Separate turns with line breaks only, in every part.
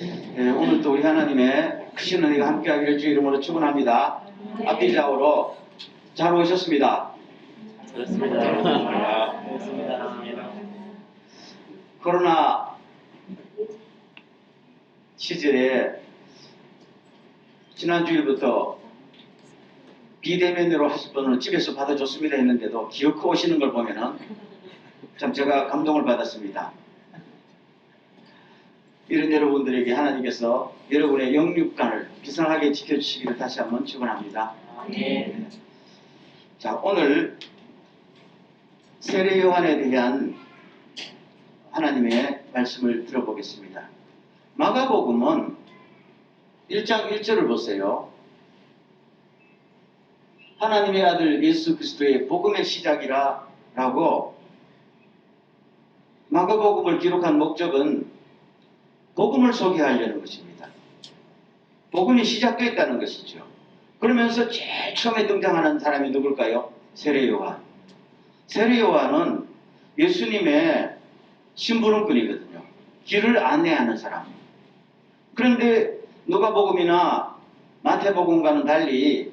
오늘도 우리 하나님의 크신 은혜가 함께하기를 주 이름으로 축원합니다. 앞뒤 좌우로 잘 오셨습니다.
그렇습니다.
코로나 시절에 지난주일부터 비대면으로 하실 분은 집에서 받아줬습니다 했는데도 기어코 오시는 걸 보면은 참 제가 감동을 받았습니다. 이런 여러분들에게 하나님께서 여러분의 영육간을 비상하게 지켜주시기를 다시 한번 축원합니다. 자, 오늘 세례 요한에 대한 하나님의 말씀을 들어보겠습니다. 마가복음은 1장 1절을 보세요. 하나님의 아들 예수 그리스도의 복음의 시작이라 라고 마가복음을 기록한 목적은 복음을 소개하려는 것입니다. 복음이 시작됐다는 것이죠. 그러면서 제일 처음에 등장하는 사람이 누굴까요? 세례 요한. 세례 요한은 예수님의 심부름꾼이거든요. 길을 안내하는 사람. 그런데 누가복음이나 마태복음과는 달리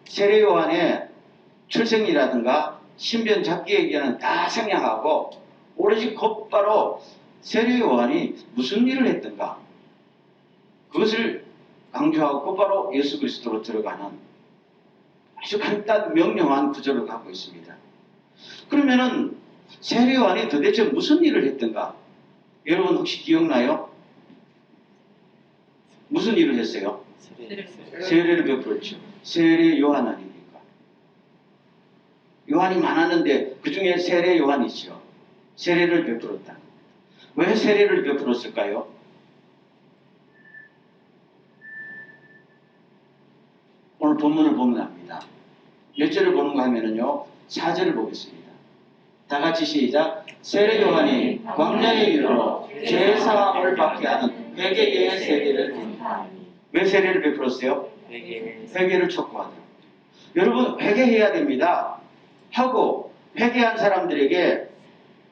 세례 요한의 출생이라든가 신변 잡기 얘기는 다 생략하고 오로지 곧바로 세례 요한이 무슨 일을 했던가 그것을 강조하고 곧바로 예수 그리스도로 들어가는 아주 간단 명료한 구조를 갖고 있습니다. 그러면은 세례 요한이 도대체 무슨 일을 했던가? 여러분 혹시 기억나요? 무슨 일을 했어요? 세례를 베풀었죠. 세례 요한 아닙니까? 요한이 많았는데 그 중에 세례 요한이죠. 세례를 베풀었다. 왜 세례를 베풀었을까요? 오늘 본문을 보면 압니다. 몇 절을 보는가 하면은요, 4절을 보겠습니다. 다 같이 시작. 세례 요한이 광야의 길로 죄사함을 받게 하는 회개의 세례를 왜 세례를 베풀었어요? 회개를 촉구하도록. 여러분 회개해야 됩니다. 하고 회개한 사람들에게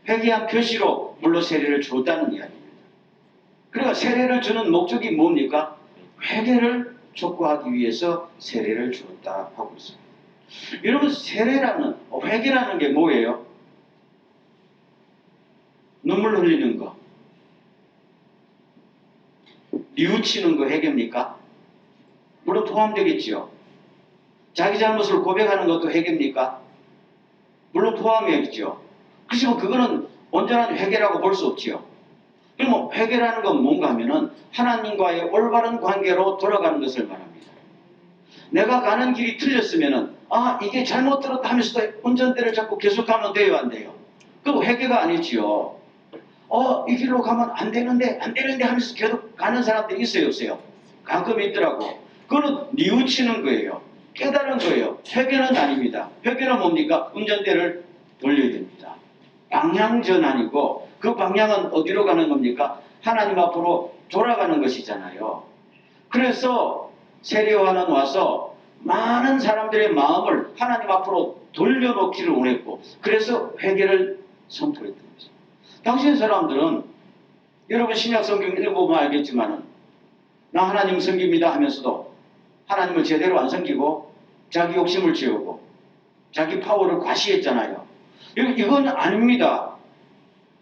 회개한 표시로 물로 세례를 줬다는 이야기입니다. 그러니까 세례를 주는 목적이 뭡니까? 회개를 촉구하기 위해서 세례를 주었다 하고 있습니다. 여러분 회개라는 게 뭐예요? 눈물 흘리는 거, 뉘우치는 거 회개입니까? 물론 포함되겠지요. 자기 잘못을 고백하는 것도 회개입니까? 물론 포함이겠죠. 그렇지만 그거는 온전한 회개라고 볼 수 없지요. 그럼 회개라는 건 뭔가 하면은 하나님과의 올바른 관계로 돌아가는 것을 말합니다. 내가 가는 길이 틀렸으면은 이게 잘못 들었다 하면서도 운전대를 잡고 계속하면 돼요, 안 돼요? 그거 회개가 아니지요. 이 길로 가면 안 되는데 하면서 계속 가는 사람들이 있어요, 없어요? 가끔 있더라고. 그거는 뉘우치는 거예요. 깨달은 거예요. 회개는 아닙니다. 회개는 뭡니까? 운전대를 돌려야 됩니다. 방향 전환이고 그 방향은 어디로 가는 겁니까? 하나님 앞으로 돌아가는 것이잖아요. 그래서 세례 요한은 와서 많은 사람들의 마음을 하나님 앞으로 돌려놓기를 원했고 그래서 회개를 선포했던 거죠. 당시 사람들은 여러분 신약 성경 읽어보면 알겠지만은 나 하나님 섬깁니다 하면서도 하나님을 제대로 안 섬기고 자기 욕심을 채우고 자기 파워를 과시했잖아요. 이건 아닙니다.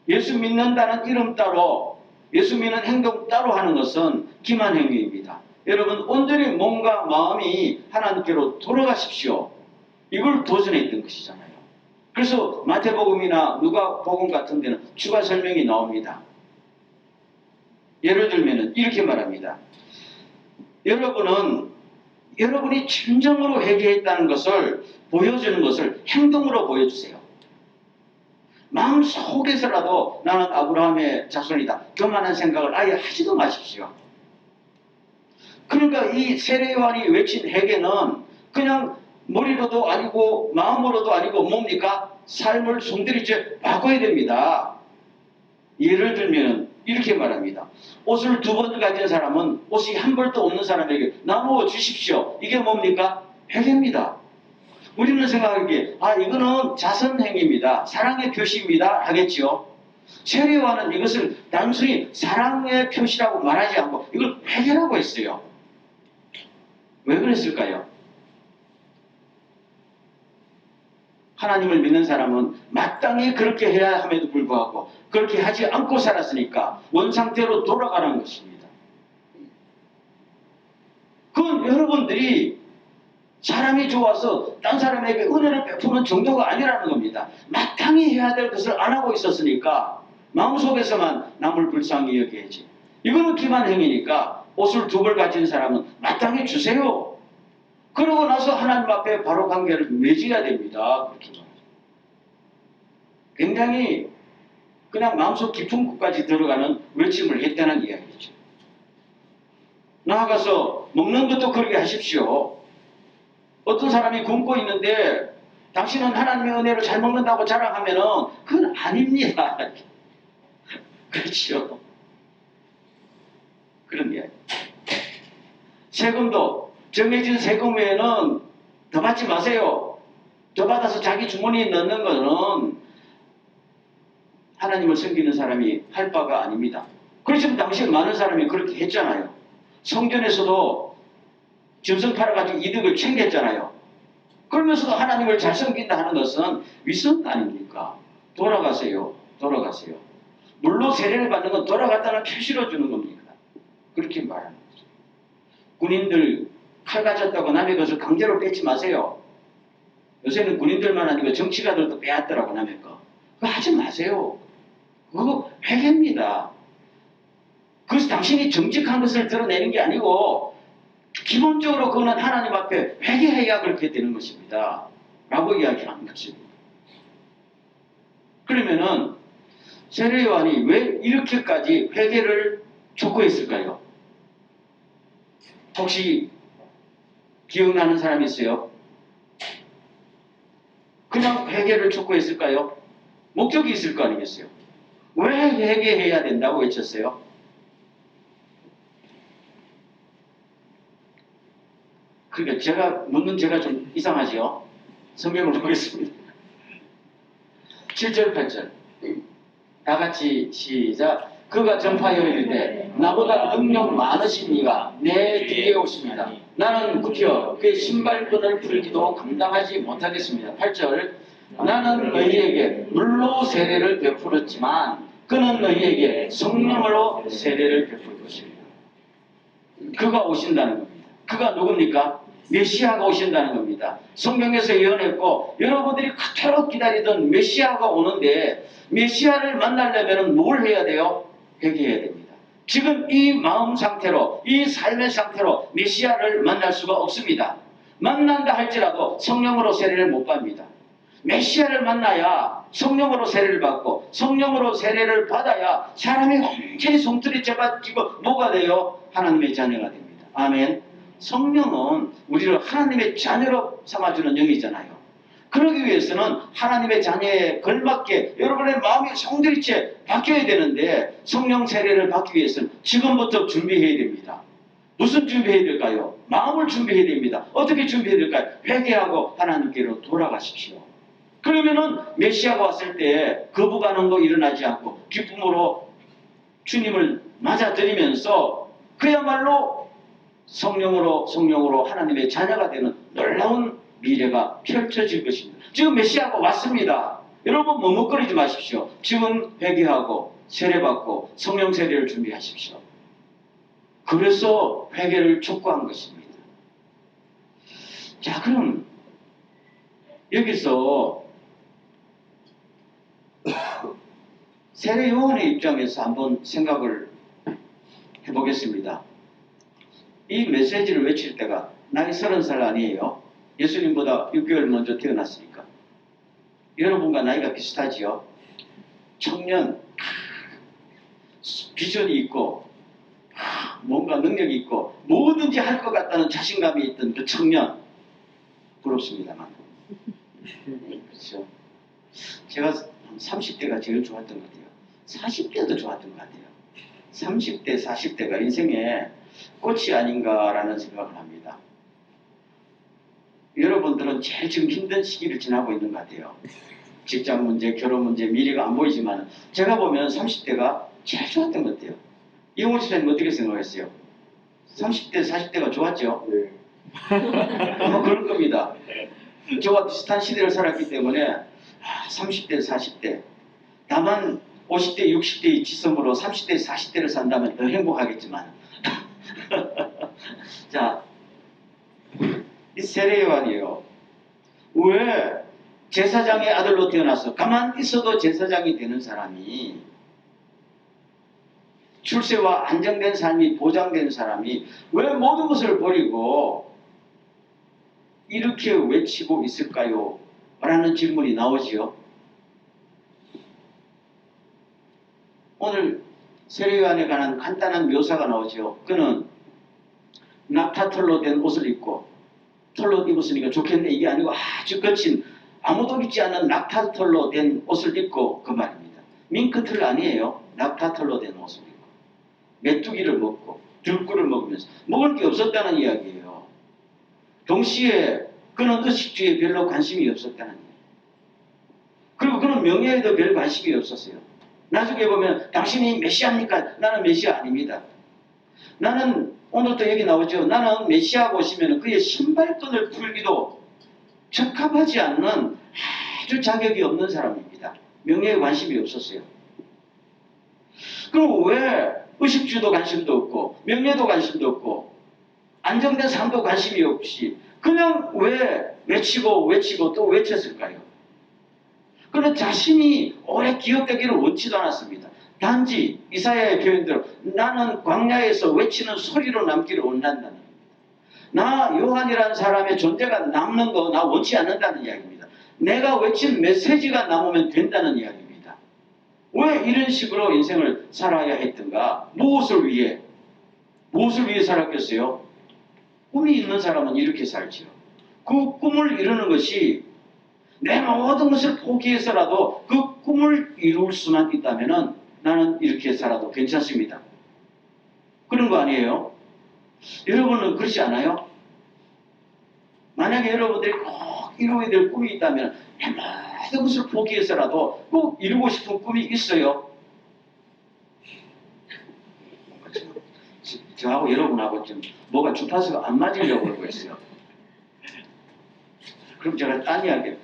예수 믿는다는 이름 따로 예수 믿는 행동 따로 하는 것은 기만 행위입니다. 여러분 온전히 몸과 마음이 하나님께로 돌아가십시오. 이걸 도전했던 것이잖아요. 그래서 마태복음이나 누가복음 같은 데는 추가 설명이 나옵니다. 예를 들면 이렇게 말합니다. 여러분이 진정으로 회개했다는 것을 보여주는 것을 행동으로 보여주세요. 마음 속에서라도 나는 아브라함의 자손이다. 그만한 생각을 아예 하지도 마십시오. 그러니까 이 세례 요한이 외친 회개는 그냥 머리로도 아니고 마음으로도 아니고 뭡니까? 삶을 손들이쳐 바꿔야 됩니다. 예를 들면 이렇게 말합니다. 옷을 2벌 가진 사람은 옷이 한 벌도 없는 사람에게 나누어 주십시오. 이게 뭡니까? 회개입니다. 우리는 생각하기에 이거는 자선행위입니다. 사랑의 표시입니다. 하겠지요. 세례요한은 이것을 단순히 사랑의 표시라고 말하지 않고 이걸 회개라고 했어요. 왜 그랬을까요? 하나님을 믿는 사람은 마땅히 그렇게 해야 함에도 불구하고 그렇게 하지 않고 살았으니까 원상태로 돌아가는 것입니다. 그건 여러분들이 사람이 좋아서 딴 사람에게 은혜를 베푸는 정도가 아니라는 겁니다. 마땅히 해야 될 것을 안 하고 있었으니까 마음속에서만 남을 불쌍히 여겨야지. 이거는 기만 행위니까 옷을 두 벌 가진 사람은 마땅히 주세요. 그러고 나서 하나님 앞에 바로 관계를 맺어야 됩니다. 그렇게 말하죠. 굉장히 그냥 마음속 깊은 곳까지 들어가는 외침을 했다는 이야기죠. 나아가서 먹는 것도 그렇게 하십시오. 어떤 사람이 굶고 있는데 당신은 하나님의 은혜로 잘 먹는다고 자랑하면은 그건 아닙니다. 그렇죠. 그런 이야기. 세금도 정해진 세금 외에는 더 받지 마세요. 더 받아서 자기 주머니에 넣는 것은 하나님을 섬기는 사람이 할 바가 아닙니다. 그렇지만 당시에 많은 사람이 그렇게 했잖아요. 성전에서도 짐승 팔아가지고 이득을 챙겼잖아요. 그러면서도 하나님을 잘 섬긴다 하는 것은 위선 아닙니까? 돌아가세요. 돌아가세요. 물로 세례를 받는 건 돌아갔다는 표시로 주는 겁니다. 그렇게 말하는 거죠. 군인들 칼 가졌다고 남의 것을 강제로 뺏지 마세요. 요새는 군인들만 아니고 정치가들도 빼앗더라고 남의 거. 그거 하지 마세요. 그거 회개입니다. 그래서 당신이 정직한 것을 드러내는 게 아니고 기본적으로 그거는 하나님 앞에 회개해야 그렇게 되는 것입니다. 라고 이야기하는 것입니다. 그러면은 세례요한이 왜 이렇게까지 회개를 촉구했을까요? 혹시 기억나는 사람이 있어요? 그냥 회개를 촉구했을까요? 목적이 있을 거 아니겠어요? 왜 회개해야 된다고 외쳤어요? 그러니까 제가 묻는 제가 좀 이상하지요? 성경을 보겠습니다. 7절 8절 다 같이 시작. 그가 전파하여 이르되 나보다 능력 많으신 이가 내 뒤에 오십니다. 나는 구켜 그의 신발끈을 풀기도 감당하지 못하겠습니다. 8절 나는 너희에게 물로 세례를 베풀었지만 그는 너희에게 성령으로 세례를 베풀 것입니다. 그가 오신다는 겁니다. 그가 누굽니까? 메시아가 오신다는 겁니다. 성경에서 예언했고 여러분들이 그토록 기다리던 메시아가 오는데 메시아를 만나려면 뭘 해야 돼요? 회개해야 됩니다. 지금 이 마음 상태로 이 삶의 상태로 메시아를 만날 수가 없습니다. 만난다 할지라도 성령으로 세례를 못 받습니다. 메시아를 만나야 성령으로 세례를 받고 성령으로 세례를 받아야 사람이 완전히 송두리째 받고 뭐가 돼요? 하나님의 자녀가 됩니다. 아멘. 성령은 우리를 하나님의 자녀로 삼아주는 영이잖아요. 그러기 위해서는 하나님의 자녀에 걸맞게 여러분의 마음이 송두리째 바뀌어야 되는데 성령 세례를 받기 위해서는 지금부터 준비해야 됩니다. 무슨 준비해야 될까요? 마음을 준비해야 됩니다. 어떻게 준비해야 될까요? 회개하고 하나님께로 돌아가십시오. 그러면은 메시아가 왔을 때 거부반응도 일어나지 않고 기쁨으로 주님을 맞아들이면서 그야말로 성령으로 하나님의 자녀가 되는 놀라운 미래가 펼쳐질 것입니다. 지금 메시아가 왔습니다. 여러분 머뭇거리지 마십시오. 지금 회개하고 세례받고 성령 세례를 준비하십시오. 그래서 회개를 촉구한 것입니다. 자, 그럼 여기서 세례 요한의 입장에서 한번 생각을 해보겠습니다. 이 메시지를 외칠 때가 나이 30살 아니에요. 예수님보다 6개월 먼저 태어났으니까. 여러분과 나이가 비슷하지요. 청년, 비전이 있고 뭔가 능력이 있고 뭐든지 할 것 같다는 자신감이 있던 그 청년. 부럽습니다만. 그렇죠. 제가 30대가 제일 좋았던 것 같아요. 40대도 좋았던 것 같아요. 30대, 40대가 인생의 꽃이 아닌가라는 생각을 합니다. 여러분들은 제일 지금 힘든 시기를 지나고 있는 것 같아요. 직장 문제, 결혼 문제, 미래가 안 보이지만 제가 보면 30대가 제일 좋았던 것 같아요. 이용호 집사님 어떻게 생각했어요? 30대, 40대가 좋았죠?
네.
아마 그럴 겁니다. 저와 비슷한 시대를 살았기 때문에 30대, 40대 다만 50대, 60대의 지성으로 30대, 40대를 산다면 더 행복하겠지만 자, 이 세례요한이에요. 왜 제사장의 아들로 태어나서 가만히 있어도 제사장이 되는 사람이 출세와 안정된 삶이 보장된 사람이 왜 모든 것을 버리고 이렇게 외치고 있을까요? 라는 질문이 나오지요. 오늘 세례요한에 관한 간단한 묘사가 나오죠. 그는 낙타털로 된 옷을 입고 털로 입었으니까 좋겠네 이게 아니고 아주 거친 아무도 입지 않는 낙타털로 된 옷을 입고 그 말입니다. 밍크털 아니에요. 낙타털로 된 옷을 입고 메뚜기를 먹고 들꿀을 먹으면서 먹을 게 없었다는 이야기예요. 동시에 그는 의식주의에 별로 관심이 없었다는 이야기예요. 그리고 그는 명예에도 별 관심이 없었어요. 나중에 보면 당신이 메시아입니까? 나는 메시아 아닙니다. 나는 오늘도 얘기 나오죠. 나는 메시아가 오시면 그의 신발끈을 풀기도 적합하지 않는 아주 자격이 없는 사람입니다. 명예에 관심이 없었어요. 그럼 왜 의식주도 관심도 없고 명예도 관심도 없고 안정된 삶도 관심이 없이 그냥 왜 외치고 또 외쳤을까요? 그는 자신이 오래 기억되기를 원치도 않았습니다. 단지 이사야의 표현대로 나는 광야에서 외치는 소리로 남기를 원한다는 나 요한이라는 사람의 존재가 남는 거 나 원치 않는다는 이야기입니다. 내가 외친 메시지가 남으면 된다는 이야기입니다. 왜 이런 식으로 인생을 살아야 했던가? 무엇을 위해 살았겠어요? 꿈이 있는 사람은 이렇게 살지요. 그 꿈을 이루는 것이 내 모든 것을 포기해서라도 그 꿈을 이룰 수만 있다면 나는 이렇게 살아도 괜찮습니다. 그런 거 아니에요? 여러분은 그렇지 않아요? 만약에 여러분들이 꼭 이루어야 될 꿈이 있다면 내 모든 것을 포기해서라도 꼭 이루고 싶은 꿈이 있어요. 저하고 여러분하고 좀 뭐가 주파수가 안 맞으려고 그러고 있어요. 그럼 제가 딴 이야기예요.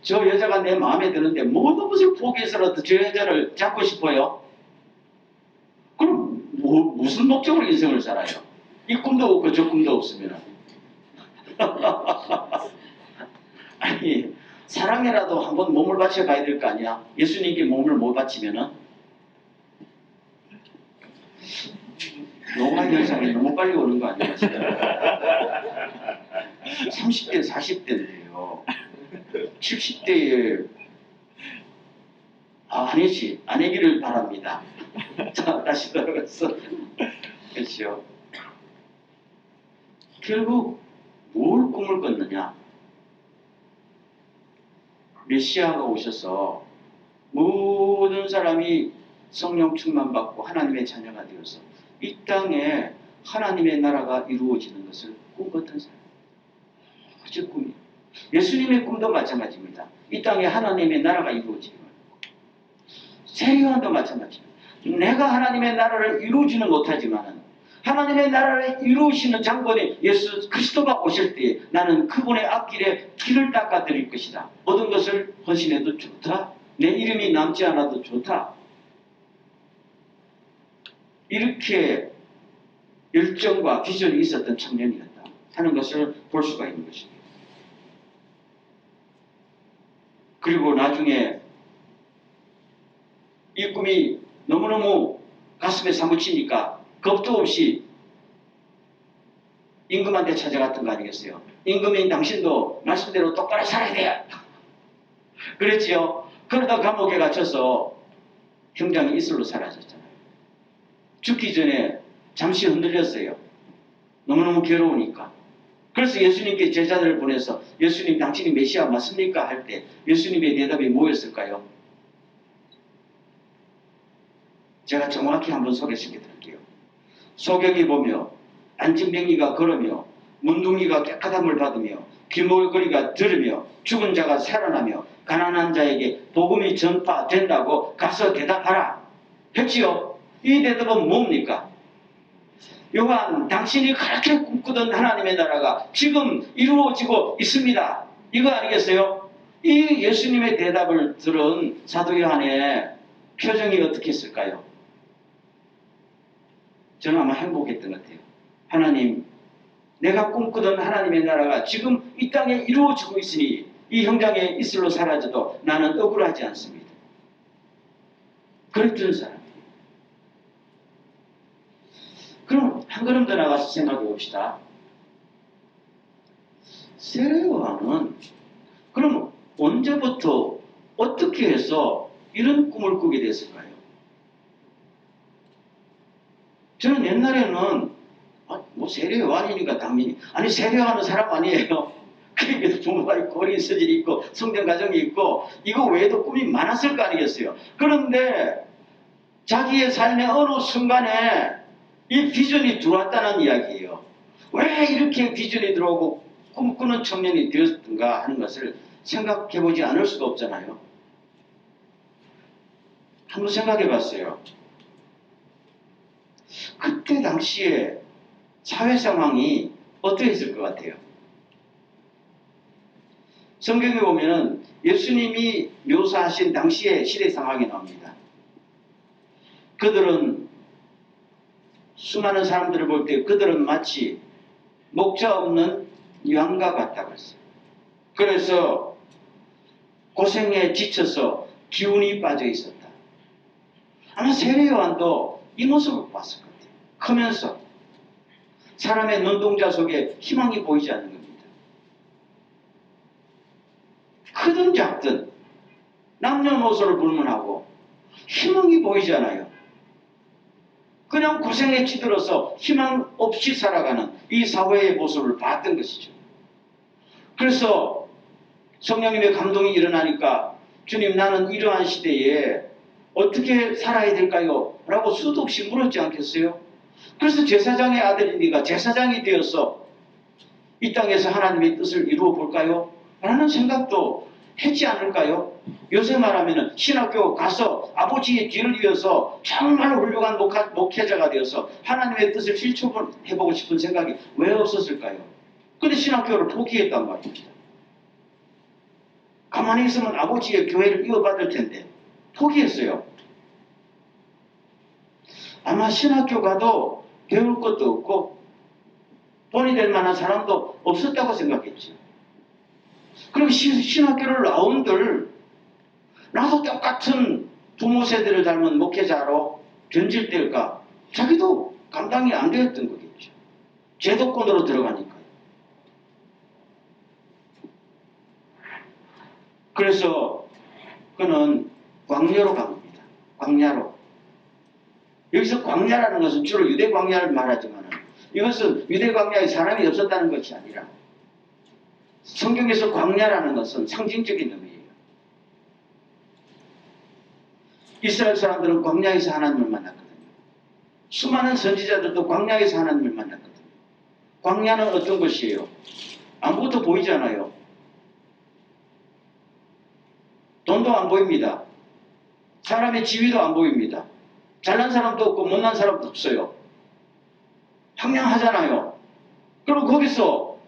저 여자가 내 마음에 드는데 모든 것을 포기해서라도 저 여자를 잡고 싶어요. 그럼 무슨 목적으로 인생을 살아요? 이 꿈도 없고 저 꿈도 없으면 아니 사랑에라도 한번 몸을 바쳐 가야 될 거 아니야. 예수님께 몸을 못 바치면은 노화 현상이 너무 빨리 오는 거 아니에요? 30대 40대인데요 70대에 아니기를 바랍니다. 자, 다시 돌아가서 그렇죠. 결국 뭘 꿈을 꿨느냐? 메시아가 오셔서 모든 사람이 성령 충만받고 하나님의 자녀가 되어서 이 땅에 하나님의 나라가 이루어지는 것을 꿈꿨던 사람. 그저 꿈이. 예수님의 꿈도 마찬가지입니다. 이 땅에 하나님의 나라가 이루어지는 거예요. 세례요한도 마찬가지입니다. 내가 하나님의 나라를 이루지는 못하지만 하나님의 나라를 이루시는 장본인 예수 그리스도가 오실 때 나는 그분의 앞길에 길을 닦아 드릴 것이다. 모든 것을 헌신해도 좋다. 내 이름이 남지 않아도 좋다. 이렇게 열정과 비전이 있었던 청년이었다 하는 것을 볼 수가 있는 것입니다. 그리고 나중에 이 꿈이 너무너무 가슴에 사무치니까 겁도 없이 임금한테 찾아갔던 거 아니겠어요? 임금인 당신도 말씀대로 똑바로 살아야 돼요. 그랬지요. 그러다 감옥에 갇혀서 형장이 이슬로 사라졌잖아요. 죽기 전에 잠시 흔들렸어요. 너무너무 괴로우니까. 그래서 예수님께 제자들을 보내서 예수님 당신이 메시아 맞습니까? 할 때 예수님의 대답이 뭐였을까요? 제가 정확히 한번 소개시켜 드릴게요. 소경이 보며 안진뱅이가 걸으며 문둥이가 깨끗함을 받으며 귀머거리가 들으며 죽은 자가 살아나며 가난한 자에게 복음이 전파된다고 가서 대답하라 했지요. 이 대답은 뭡니까? 요한, 당신이 그렇게 꿈꾸던 하나님의 나라가 지금 이루어지고 있습니다. 이거 아니겠어요? 이 예수님의 대답을 들은 사도 요한의 표정이 어떻게 했을까요? 저는 아마 행복했던 것 같아요. 하나님, 내가 꿈꾸던 하나님의 나라가 지금 이 땅에 이루어지고 있으니 이 형장의 이슬로 사라져도 나는 억울하지 않습니다. 그랬던 사람이에요. 그럼 한 걸음 더 나가서 생각해 봅시다. 세례요한은 그럼 언제부터 어떻게 해서 이런 꿈을 꾸게 됐을까요? 저는 옛날에는 뭐 세례요한이니까 당연히 세례요한은 사람 아니에요. 그에게도 부모가 있고 어린 서질이 있고 성장 과정이 있고 이거 외에도 꿈이 많았을 거 아니겠어요. 그런데 자기의 삶의 어느 순간에 이 비전이 들어왔다는 이야기예요. 왜 이렇게 비전이 들어오고 꿈꾸는 청년이 되었던가 하는 것을 생각해 보지 않을 수가 없잖아요. 한번 생각해 봤어요. 그때 당시에 사회 상황이 어떠했을 것 같아요? 성경에 보면은 예수님이 묘사하신 당시의 시대 상황이 나옵니다. 그들은 수많은 사람들을 볼 때 그들은 마치 목자 없는 양과 같다고 했어요. 그래서 고생에 지쳐서 기운이 빠져 있었다. 아마 세례요한도 이 모습을 봤을 것 같아요. 크면서 사람의 눈동자 속에 희망이 보이지 않는 겁니다. 크든 작든 남녀노소를 불문하고 희망이 보이지 않아요. 그냥 고생에 찌들어서 희망 없이 살아가는 이 사회의 모습을 봤던 것이죠. 그래서 성령님의 감동이 일어나니까 주님, 나는 이러한 시대에 어떻게 살아야 될까요? 라고 수도 없이 물었지 않겠어요? 그래서 제사장의 아들이니까 제사장이 되어서 이 땅에서 하나님의 뜻을 이루어 볼까요? 라는 생각도 했지 않을까요? 요새 말하면 신학교 가서 아버지의 뒤를 이어서 정말 훌륭한 목회자가 되어서 하나님의 뜻을 실천해보고 싶은 생각이 왜 없었을까요? 근데 신학교를 포기했단 말입니다. 가만히 있으면 아버지의 교회를 이어받을 텐데 포기했어요. 아마 신학교 가도 배울 것도 없고 본이 될 만한 사람도 없었다고 생각했죠. 그리고 신학교를 나온들 나도 똑같은 부모 세대를 닮은 목회자로 변질될까? 자기도 감당이 안 되었던 거겠죠. 제도권으로 들어가니까요. 그래서 그는 광야로 갑니다. 광야로. 여기서 광야라는 것은 주로 유대 광야를 말하지만 이것은 유대 광야에 사람이 없었다는 것이 아니라 성경에서 광야라는 것은 상징적인 의미예요. 이스라엘 사람들은 광야에서 하나님을 만났거든요. 수많은 선지자들도 광야에서 하나님을 만났거든요. 광야는 어떤 것이에요? 아무것도 보이지 않아요. 돈도 안 보입니다. 사람의 지위도 안 보입니다. 잘난 사람도 없고 못난 사람도 없어요. 황량하잖아요. 그리고 거기서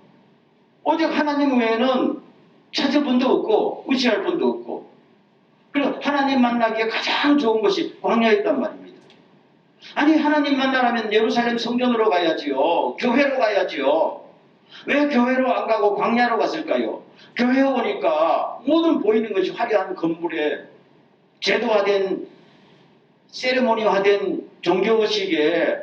오직 하나님 외에는 찾을 분도 없고 의지할 분도 없고, 그리고 하나님 만나기에 가장 좋은 것이 광야였단 말입니다. 아니, 하나님 만나려면 예루살렘 성전으로 가야지요. 교회로 가야지요. 왜 교회로 안 가고 광야로 갔을까요? 교회 오니까 모든 보이는 것이 화려한 건물에 제도화된 세레모니화된 종교의식에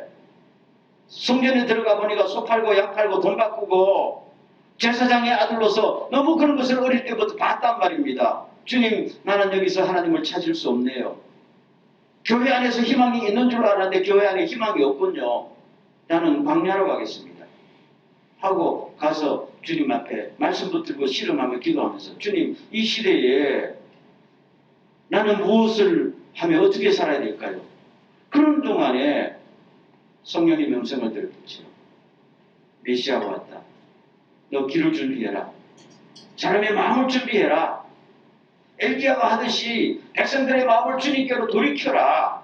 성전에 들어가 보니까 소 팔고 양 팔고 돈 바꾸고 제사장의 아들로서 너무 그런 것을 어릴 때부터 봤단 말입니다. 주님, 나는 여기서 하나님을 찾을 수 없네요. 교회 안에서 희망이 있는 줄 알았는데 교회 안에 희망이 없군요. 나는 광야로 가겠습니다. 하고 가서 주님 앞에 말씀 붙들고 씨름하며 기도하면서, 주님, 이 시대에 나는 무엇을 하며 어떻게 살아야 될까요? 그런 동안에 성령님의 음성을 들었죠. 메시아가 왔다. 너 길을 준비해라. 사람의 마음을 준비해라. 엘기야가 하듯이 백성들의 마음을 주님께로 돌이켜라.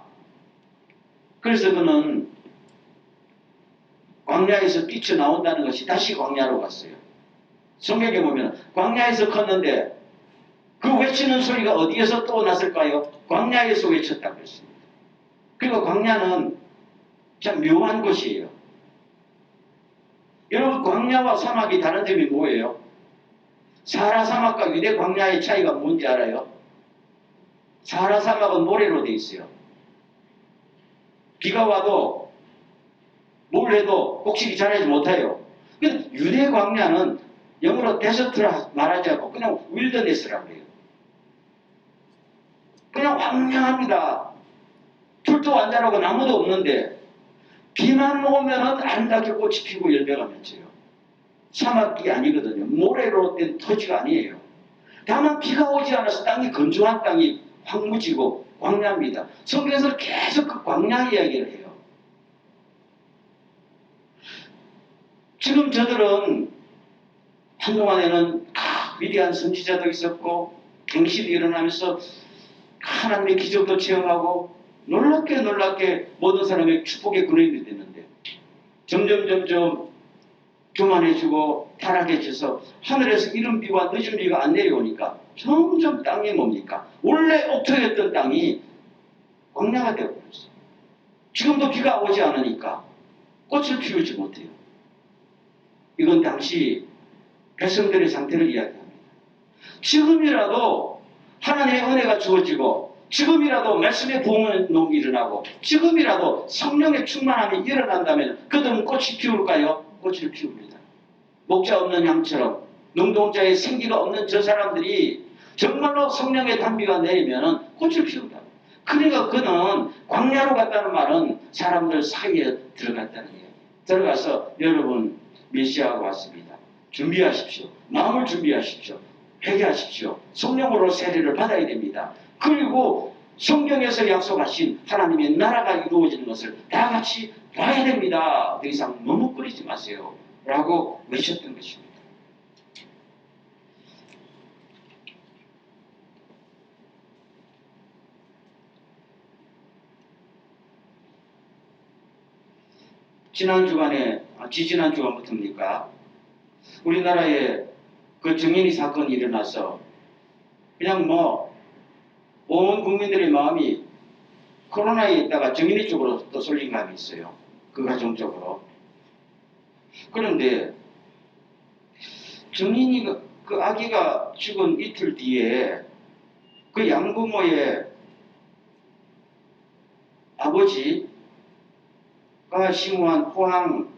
그래서 그는 광야에서 뛰쳐나온다는 것이 다시 광야로 갔어요. 성경에 보면 광야에서 컸는데 그 외치는 소리가 어디에서 또 났을까요? 광야에서 외쳤다고 했습니다. 그리고 광야는 참 묘한 곳이에요. 여러분, 광야와 사막이 다른 점이 뭐예요? 사하라 사막과 유대 광야의 차이가 뭔지 알아요? 사하라 사막은 모래로 되어 있어요. 비가 와도 뭘 해도 곡식이 자라지 못해요. 근데 유대 광야는 영어로 데저트라 말하지 않고 그냥 윌더네스라고 해요. 그냥 황량합니다. 풀도 안 자라고 나무도 없는데 비만 오면은 아름답게 꽃이 피고 열매가 맺혀요. 사막이 아니거든요. 모래로 된 토지가 아니에요. 다만 비가 오지 않아서 땅이 건조한 땅이 황무지고 광야입니다. 성경에서 계속 그 광야 이야기를 해요. 지금 저들은 한동안에는 위대한 선지자도 있었고 갱신이 일어나면서 하나님의 기적도 체험하고 놀랍게 모든 사람의 축복의 근원이 됐는데 점점 교만해지고 타락해져서 하늘에서 이른 비와 늦은 비가 안 내려오니까 점점 땅이 뭡니까? 원래 옥토였던 땅이 광야가 되어버렸어요. 지금도 비가 오지 않으니까 꽃을 피우지 못해요. 이건 당시 백성들의 상태를 이야기합니다. 지금이라도 하나님의 은혜가 주어지고 지금이라도 말씀의 부흥은 일어나고 지금이라도 성령의 충만함이 일어난다면 그들은 꽃이 피울까요? 꽃을 피웁니다. 목자 없는 양처럼 능동자의 생기가 없는 저 사람들이 정말로 성령의 단비가 내리면 꽃을 피운다. 그러니까 그는 광야로 갔다는 말은 사람들 사이에 들어갔다는 이야기. 들어가서 여러분 메시아가 왔습니다. 준비하십시오. 마음을 준비하십시오. 회개하십시오. 성령으로 세례를 받아야 됩니다. 그리고 성경에서 약속하신 하나님의 나라가 이루어지는 것을 다 같이 봐야 됩니다. 더 이상 머뭇거리지 마세요. 라고 외쳤던 것입니다. 지지난 주간부터입니까? 우리나라에 그 정인이 사건이 일어나서 그냥 온 국민들의 마음이 코로나에 있다가 정인이 쪽으로 또 쏠린 감이 있어요. 그 가정 쪽으로. 그런데 정인이 그 아기가 죽은 이틀 뒤에 그 양부모의 아버지가 시무한 포항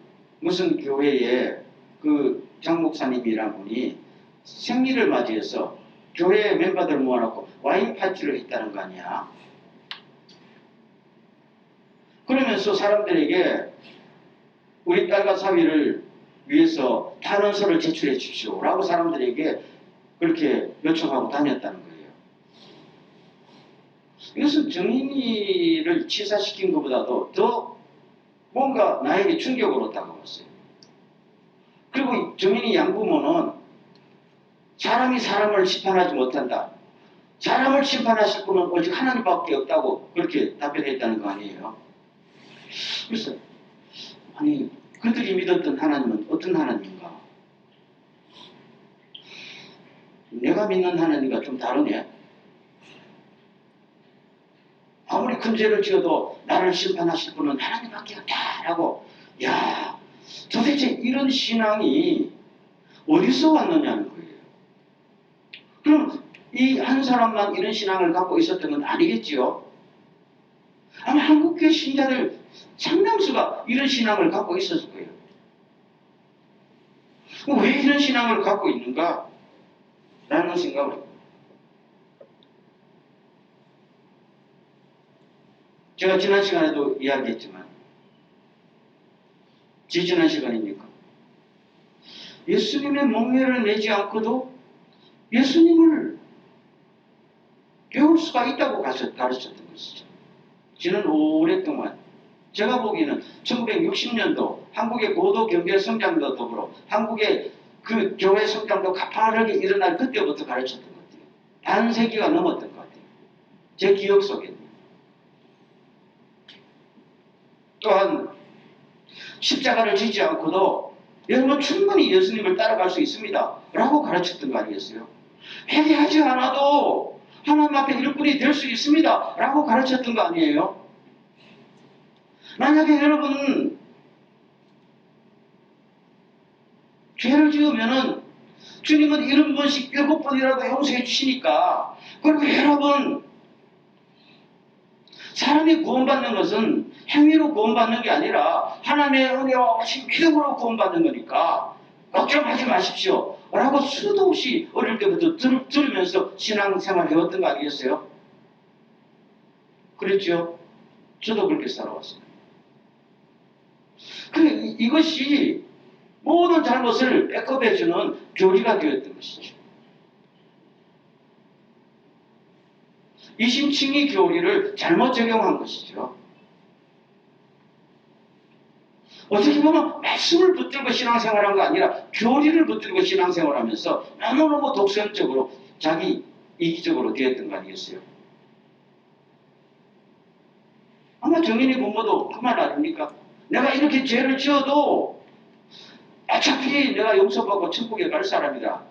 무슨 교회에 그 장목사님이란 분이 생일을 맞이해서 교회 멤버들 모아놓고 와인 파티를 했다는 거 아니야. 그러면서 사람들에게 우리 딸과 사위를 위해서 탄원서를 제출해 주십시오 라고 사람들에게 그렇게 요청하고 다녔다는 거예요. 이것은 정인이를 치사시킨 것보다도 더 뭔가 나에게 충격으로 다가왔어요. 그리고 정인이 양부모는 사람이 사람을 심판하지 못한다. 사람을 심판하실 분은 오직 하나님밖에 없다고 그렇게 답변했다는 거 아니에요. 그래서 아니 그들이 믿었던 하나님은 어떤 하나님인가? 내가 믿는 하나님과 좀 다르네. 아무리 큰 죄를 지어도 나를 심판하실 분은 하나님밖에 없다라고. 야, 도대체 이런 신앙이 어디서 왔느냐는 거예요. 그럼 이 한 사람만 이런 신앙을 갖고 있었던 건 아니겠지요? 아마 한국교회 신자들 상당수가 이런 신앙을 갖고 있었을 거예요. 왜 이런 신앙을 갖고 있는가? 라는 생각을 합니다. 제가 지난 시간에도 이야기했지만 지난 시간입니까? 예수님의 목례를 내지 않고도 예수님을 배울 수가 있다고 가르쳤던 것이죠. 지난 오랫동안 제가 보기에는 1960년도 한국의 고도 경제 성장도 더불어 한국의 그 교회 성장도 가파르게 일어날 그때부터 가르쳤던 것 같아요. 반세기가 넘었던 것 같아요. 제 기억 속에는. 또한 십자가를 지지 않고도 여러분 충분히 예수님을 따라갈 수 있습니다 라고 가르쳤던 거 아니겠어요? 회개하지 않아도 하나님 앞에 일꾼이 될 수 있습니다 라고 가르쳤던 거 아니에요? 만약에 여러분 죄를 지으면은 주님은 70번씩 7번이라도 용서해 주시니까, 그리고 여러분 사람이 구원받는 것은 행위로 구원받는 게 아니라 하나님의 은혜와 오신 믿음으로 구원받는 거니까 걱정하지 마십시오 라고 수도 없이 어릴 때부터 들으면서 신앙생활 해왔던 거 아니겠어요? 그랬죠? 저도 그렇게 살아왔습니다. 이것이 모든 잘못을 백업해주는 교리가 되었던 것이죠. 이심칭의 교리를 잘못 적용한 것이죠. 어떻게 보면 말씀을 붙들고 신앙생활한 거 아니라 교리를 붙들고 신앙생활하면서 너무너무 독선적으로 자기 이기적으로 되었던 거 아니겠어요? 아마 정인이 부모도 그 말 아닙니까? 내가 이렇게 죄를 지어도 어차피 내가 용서받고 천국에 갈 사람이다.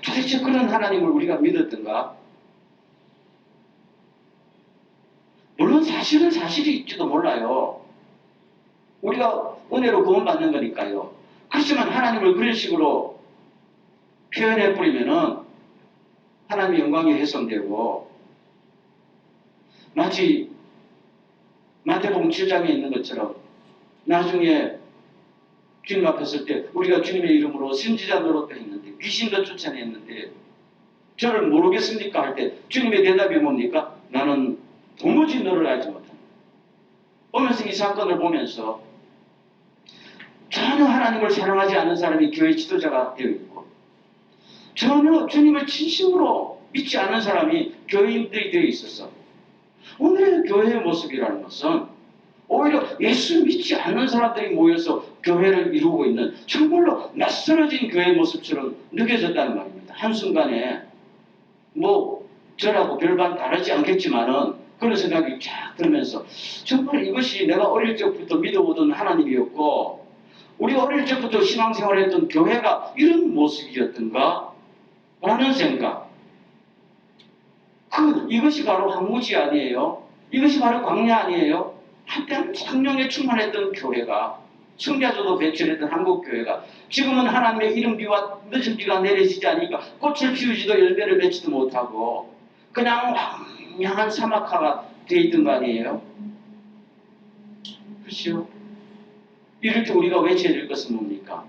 도대체 그런 하나님을 우리가 믿었던가? 물론 사실은 사실일지도 몰라요. 우리가 은혜로 구원받는 거니까요. 그렇지만 하나님을 그런 식으로 표현해버리면은 하나님의 영광이 훼손되고, 마치 마태복음 7장에 있는 것처럼 나중에 주님 앞에 설 때 우리가 주님의 이름으로 선지자 노릇도 했는데 귀신도 쫓아냈는데 저를 모르겠습니까? 할 때 주님의 대답이 뭡니까? 나는 도무지 너를 알지 못한다. 보면서 이 사건을 보면서 전혀 하나님을 사랑하지 않는 사람이 교회 지도자가 되어 있고, 전혀 주님을 진심으로 믿지 않는 사람이 교인들이 되어 있었어. 오늘의 교회의 모습이라는 것은 오히려 예수 믿지 않는 사람들이 모여서 교회를 이루고 있는 정말로 낯설어진 교회의 모습처럼 느껴졌다는 말입니다. 한순간에 뭐 저라고 별반 다르지 않겠지만은 그런 생각이 쫙 들면서 정말 이것이 내가 어릴 적부터 믿어오던 하나님이었고 우리가 어릴 적부터 신앙생활했던 교회가 이런 모습이었던가 라는 생각. 이것이 바로 황무지 아니에요? 이것이 바로 광야 아니에요? 한때는 성령에 충만했던 교회가, 성자조도 배출했던 한국교회가 지금은 하나님의 이른 비와 늦은 비가 내리지 않으니까 꽃을 피우지도 열매를 맺지도 못하고 그냥 황량한 사막화가 되어 있던 거 아니에요? 그렇죠? 이럴 때 우리가 외쳐야 될 것은 뭡니까?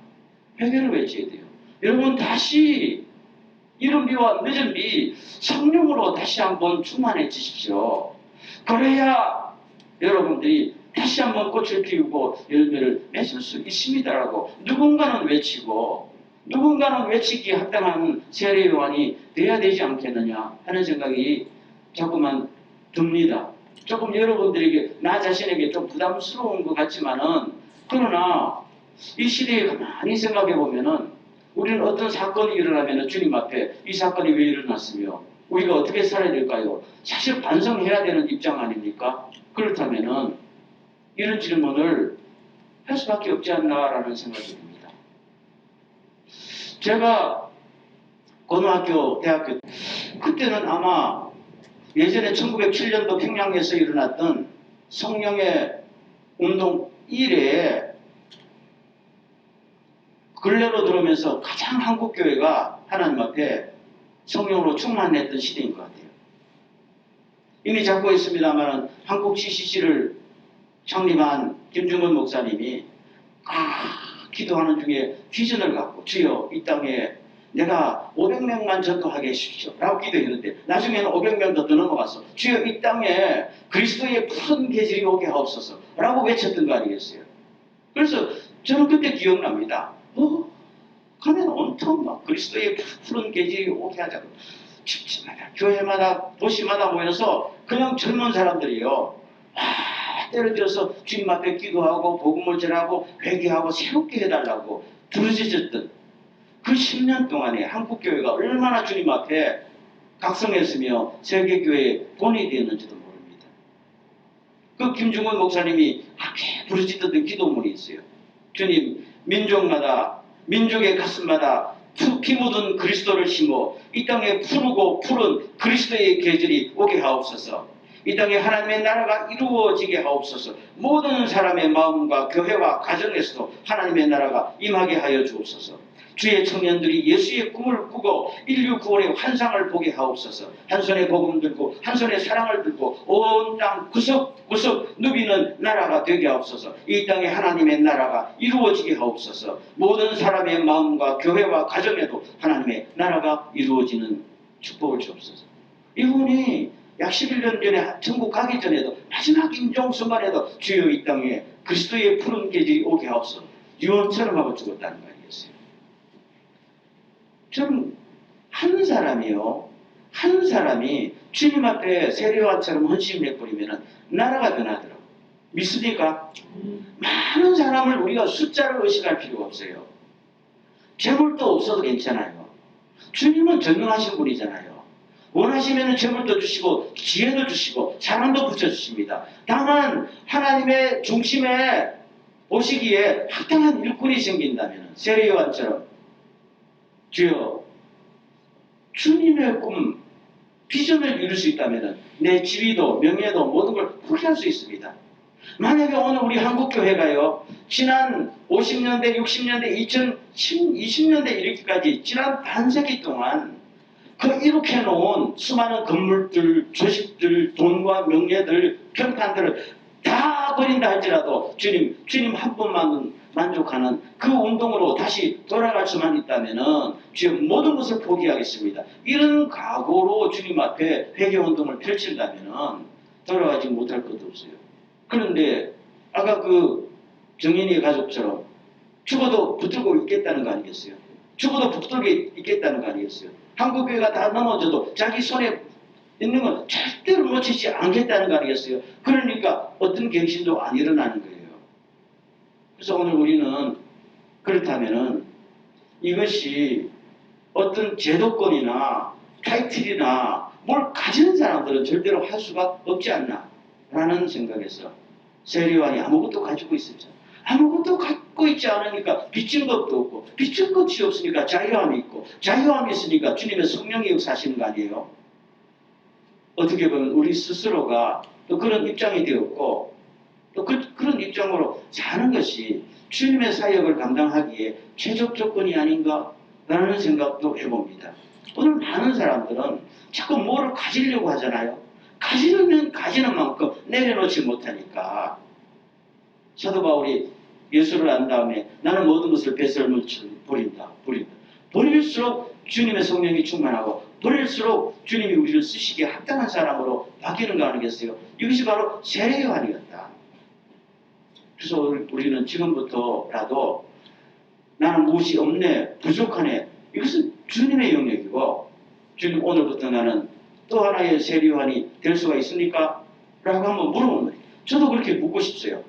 회개를 외쳐야 돼요. 여러분 다시 이른 비와 늦은 비 성령으로 다시 한번 충만해지십시오. 그래야 여러분들이 다시 한번 꽃을 피우고 열매를 맺을 수 있습니다라고 누군가는 외치고 누군가는 외치기에 합당한 세례요한이 돼야 되지 않겠느냐 하는 생각이 자꾸만 듭니다. 조금 여러분들에게 나 자신에게 좀 부담스러운 것 같지만은 그러나 이 시대에 가만히 생각해 보면은 우리는 어떤 사건이 일어나면 주님 앞에 이 사건이 왜 일어났으며 우리가 어떻게 살아야 될까요? 사실 반성해야 되는 입장 아닙니까? 그렇다면은 이런 질문을 할 수밖에 없지 않나라는 생각이 듭니다. 제가 고등학교, 대학교 그때는 아마 예전에 1907년도 평양에서 일어났던 성령의 운동 이래에 근래로 들어오면서 가장 한국교회가 하나님 앞에 성령으로 충만했던 시대인 것 같아요. 이미 잡고 있습니다만 한국 CCC를 창립한 김중건 목사님이 기도하는 중에 비전을 갖고 주여 이 땅에 내가 500명만 전도하게 해주십시오 라고 기도했는데 나중에는 500명도 더 넘어가서 주여 이 땅에 그리스도의 푸른 계절이 오게 하옵소서 라고 외쳤던 거 아니겠어요? 그래서 저는 그때 기억납니다. 가면 온통 막 그리스도의 푸른 계절이 오게 하자고 집집마다 교회마다 도시마다 모여서 그냥 젊은 사람들이요 때를 들어서 주님 앞에 기도하고 복음을 전하고 회개하고 새롭게 해달라고 부르짖었던 그 10년 동안에 한국교회가 얼마나 주님 앞에 각성했으며 세계교회의 본이 되었는지도 모릅니다. 그 김중원 목사님이 아게 부르짖던 기도문이 있어요. 주님, 민족마다, 민족의 가슴마다 피 묻은 그리스도를 심어 이 땅에 푸르고 푸른 그리스도의 계절이 오게 하옵소서. 이 땅에 하나님의 나라가 이루어지게 하옵소서. 모든 사람의 마음과 교회와 가정에서도 하나님의 나라가 임하게 하여 주옵소서. 주의 청년들이 예수의 꿈을 꾸고 인류 구원의 환상을 보게 하옵소서. 한 손에 복음 들고 한 손에 사랑을 들고 온 땅 구석구석 누비는 나라가 되게 하옵소서. 이 땅에 하나님의 나라가 이루어지게 하옵소서. 모든 사람의 마음과 교회와 가정에도 하나님의 나라가 이루어지는 축복을 주옵소서. 이분이 약 11년 전에 천국 가기 전에도 마지막 임종 순간에도 주여 이 땅에 그리스도의 푸른 계절이 오게 하옵소서. 유언처럼 하고 죽었다는 거 아니겠어요? 좀 한 사람이요, 한 사람이 주님 앞에 세례요한처럼 헌신을 해버리면 나라가 변하더라고요. 믿습니까? 많은 사람을 우리가 숫자를 의식할 필요가 없어요. 재물도 없어도 괜찮아요. 주님은 전능하신 분이잖아요. 원하시면 재물도 주시고 지혜도 주시고 사랑도 붙여주십니다. 다만 하나님의 중심에 보시기에 합당한 일꾼이 생긴다면 세례요한처럼 주여 주님의 꿈, 비전을 이룰 수 있다면 내 지위도 명예도 모든 걸 포기할 수 있습니다. 만약에 오늘 우리 한국교회가요, 지난 50년대, 60년대, 2020년대 이렇게까지 지난 반세기 동안 그 이렇게 놓은 수많은 건물들, 조직들, 돈과 명예들, 평판들을 다 버린다 할지라도 주님 한 분만 만족하는 그 운동으로 다시 돌아갈 수만 있다면은 주님 모든 것을 포기하겠습니다. 이런 각오로 주님 앞에 회개운동을 펼친다면은 돌아가지 못할 것도 없어요. 그런데 아까 그 정인이의 가족처럼 죽어도 붙들고 있겠다는 거 아니겠어요? 죽어도 붙들고 있겠다는 거 아니겠어요? 한국교회가 다 넘어져도 자기 손에 있는 건 절대로 놓치지 않겠다는 거 아니겠어요? 그러니까 어떤 갱신도 안 일어나는 거예요. 그래서 오늘 우리는 그렇다면은 이것이 어떤 제도권이나 타이틀이나 뭘 가지는 사람들은 절대로 할 수가 없지 않나 라는 생각에서 세례요한이 아무것도 가지고 있었죠. 아무것도 갖고 있지 않으니까 빚진 것도 없고 빚진 것이 없으니까 자유함이 있고 자유함이 있으니까 주님의 성령이 역사하시는 거 아니에요? 어떻게 보면 우리 스스로가 또 그런 입장이 되었고 또 그런 입장으로 사는 것이 주님의 사역을 감당하기에 최적 조건이 아닌가라는 생각도 해봅니다. 오늘 많은 사람들은 자꾸 뭐를 가지려고 하잖아요. 가지는 만큼 내려놓지 못하니까 사도 바울이 예수를 안 다음에 나는 모든 것을 배설물처럼 버린다. 버릴수록 주님의 성령이 충만하고 버릴수록 주님이 우리를 쓰시기에 합당한 사람으로 바뀌는 거 아니겠어요? 이것이 바로 세례요한이었다. 그래서 우리는 지금부터라도 나는 무엇이 없네, 부족하네. 이것은 주님의 영역이고 주님 오늘부터 나는 또 하나의 세례요한이 될 수가 있습니까? 라고 한번 물어보는 거예요. 저도 그렇게 묻고 싶어요.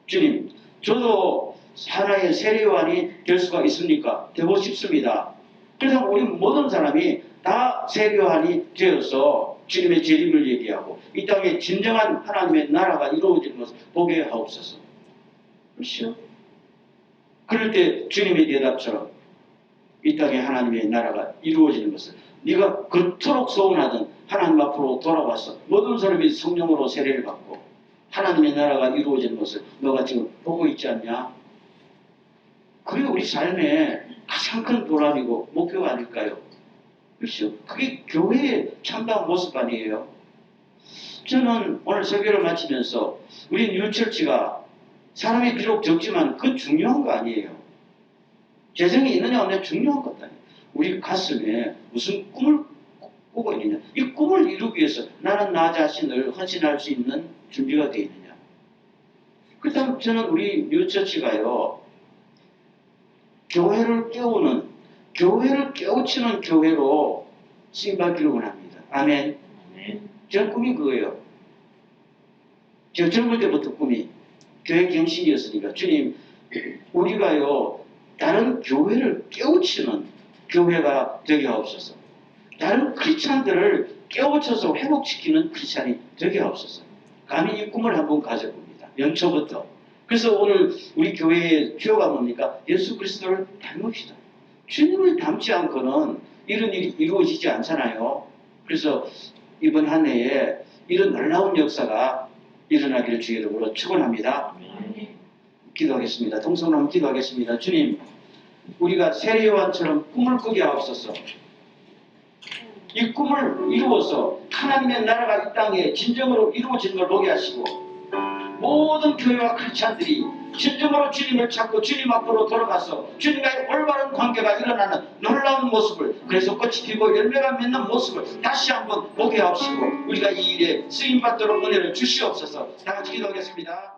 주님, 저도 하나의 세례요한이 될 수가 있습니까? 되고 싶습니다. 그래서 우리 모든 사람이 다 세례요한이 되어서 주님의 재림을 얘기하고 이 땅에 진정한 하나님의 나라가 이루어지는 것을 보게 하옵소서. 그렇죠? 그럴 때 주님의 대답처럼 이 땅에 하나님의 나라가 이루어지는 것을 네가 그토록 소원하던 하나님 앞으로 돌아와서 모든 사람이 성령으로 세례를 받고 하나님의 나라가 이루어지는 것을 너가 지금 보고 있지 않냐? 그게 우리 삶의 가장 큰 보람이고 목표가 아닐까요? 그렇죠? 그게 교회의 참다운 모습 아니에요? 저는 오늘 설교를 마치면서 우리 뉴처치가 사람이 비록 적지만 그건 중요한 거 아니에요. 재정이 있느냐 없느냐 중요한 것 아니에요. 우리 가슴에 무슨 꿈을 꾸고 있느냐. 이 꿈을 이루기 위해서 나는 나 자신을 헌신할 수 있는 준비가 되어 있느냐. 그렇다면 저는 우리 뉴처치가요. 교회를 깨우치는 교회로 쓰임받기를 원합니다. 아멘. 제 꿈이 그거예요. 제가 젊을 때부터 꿈이 교회 경신이었으니까 주님 우리가요 다른 교회를 깨우치는 교회가 되게 하옵소서. 다른 크리스찬들을 깨우쳐서 회복시키는 크리스찬이 되게 없었어요. 감히 이 꿈을 한번 가져봅니다. 연초부터. 그래서 오늘 우리 교회의 주요가 뭡니까? 예수 그리스도를 닮읍시다. 주님을 닮지 않고는 이런 일이 이루어지지 않잖아요. 그래서 이번 한 해에 이런 놀라운 역사가 일어나기를 주의 이름으로 축원합니다. 기도하겠습니다. 통성으로 한번 기도하겠습니다. 주님, 우리가 세례요한처럼 꿈을 꾸게 하옵소서. 이 꿈을 이루어서 하나님의 나라가 이 땅에 진정으로 이루어지는 걸 보게 하시고, 모든 교회와 크리스찬들이 진정으로 주님을 찾고 주님 앞으로 돌아가서 주님과의 올바른 관계가 일어나는 놀라운 모습을, 그래서 꽃이 피고 열매가 맺는 모습을 다시 한번 보게 하시고 우리가 이 일에 쓰임받도록 은혜를 주시옵소서. 다 같이 기도하겠습니다.